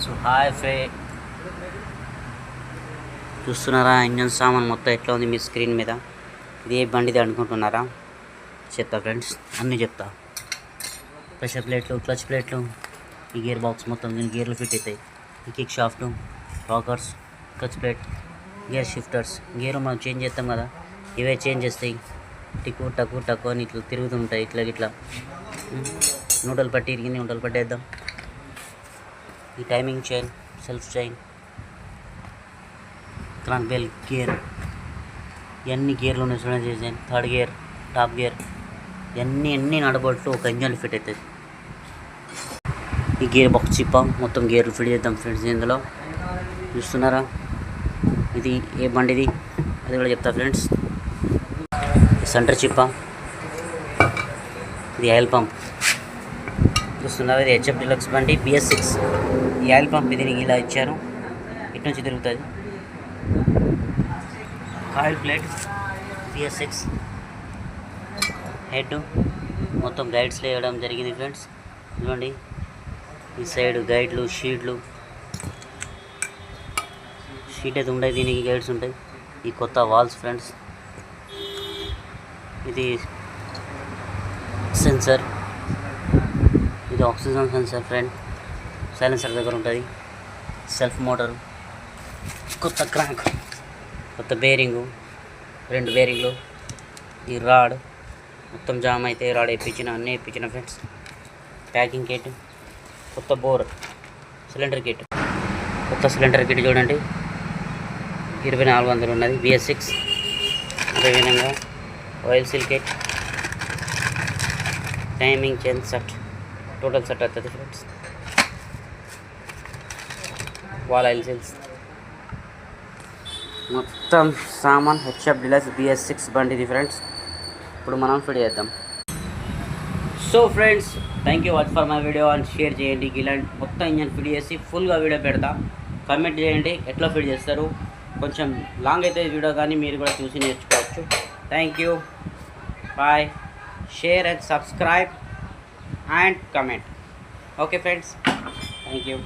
So hi చూస్తున్నారా engine సామాన్ మొత్తం ఎట్లా ఉంది మీ స్క్రీన్ మీద. ఇది ఏ బండిది అనుకుంటున్నారా? చెప్తా ఫ్రెండ్స్, అన్నీ చెప్తా. ప్రెషర్ ప్లేట్లు, క్లచ్ ప్లేట్లు, ఈ గేర్ బాక్స్ మొత్తం దీని గేర్లు ఫిట్ అవుతాయి. ఈ kick shaft, rockers, clutch plate, gear shifters. Gear మనం చేంజ్ చేస్తాం కదా, ఇవే చేంజ్ చేస్తాయి. టిక్కు టక్కు టక్కు అని ఇట్లా తిరుగుతుంటాయి. ఇట్లా నూటలు పట్టి ఇరిగింది, నూటలు పట్టేద్దాం. ఈ timing chain, self chain, crank bell, gear, ఇవన్నీ గేర్లు ఉన్నాయి చూడండి. Design third gear, top gear, ఇవన్నీ నడబొట్టు ఒక ఇంజన్ ఫిట్ అవుతుంది. ఈ గేర్ బాక్స్ చిప్ప మొత్తం గేర్లు ఫిట్ చేద్దాం ఫ్రెండ్స్. ఇందులో చూస్తున్నారా, ఇది ఏ బండిది అది కూడా చెప్తా ఫ్రెండ్స్. సెంటర్ చిప్ప, ఇది ఆయిల్ పంప్ చూస్తున్నారు. ఇది హెచ్ఎఫ్ డిలక్స్ బండి BS6. ఈ ఆయిల్ పంప్ ఇది ఇలా ఇచ్చారు, ఇటు నుంచి తిరుగుతుంది. ఆయిల్ ప్లేట్ BS6 హెడ్ మొత్తం గైడ్స్లో వేయడం జరిగింది ఫ్రెండ్స్. ఇదిగోండి ఈ సైడ్ గైడ్లు, షీట్ అయితే ఉంటాయి, దీనికి గైడ్స్ ఉంటాయి. ఈ కొత్త వాల్స్ ఫ్రెండ్స్. ఇది సెన్సర్, ఇది ఆక్సిజన్ సెన్సర్ ఫ్రెండ్, సైలెన్సర్ దగ్గర ఉంటుంది. సెల్ఫ్ మోటారు, కొత్త క్రాంక్, కొత్త బేరింగు, 2 బేరింగ్లు, ఈ రాడ్ మొత్తం జామ్ అయితే రాడ్ అన్నీ వేయించిన ఫ్రెండ్స్. ప్యాకింగ్ కిట్, కొత్త బోర్, సిలిండర్ కిట్, కొత్త సిలిండర్ కిట్ చూడండి 2400 ఉన్నది BS6. అదేవిధంగా oil seal kit, timing chain set, total set అవుతుంది ఫ్రెండ్స్. వాల్ ఆయిల్ సీల్స్, మొత్తం సామాన్ హెచ్ఎఫ్ డిలక్స్ BS6 బండిది ఫ్రెండ్స్. ఇప్పుడు మనం ఫిట్ చేద్దాం. So friends, thank you watch for my video and share చేయండి. ఇలాంటి మొత్తం ఇంజన్ ఫిట్ చేసి ఫుల్గా వీడియో పెడతా. కామెంట్ చేయండి ఎట్లా ఫిట్ చేస్తారు. కొంచెం లాంగ్ అయితే వీడియో, కానీ మీరు కూడా చూసి నేర్చుకోవచ్చు. Thank you, bye. Share and subscribe and comment. Okay friends, thank you.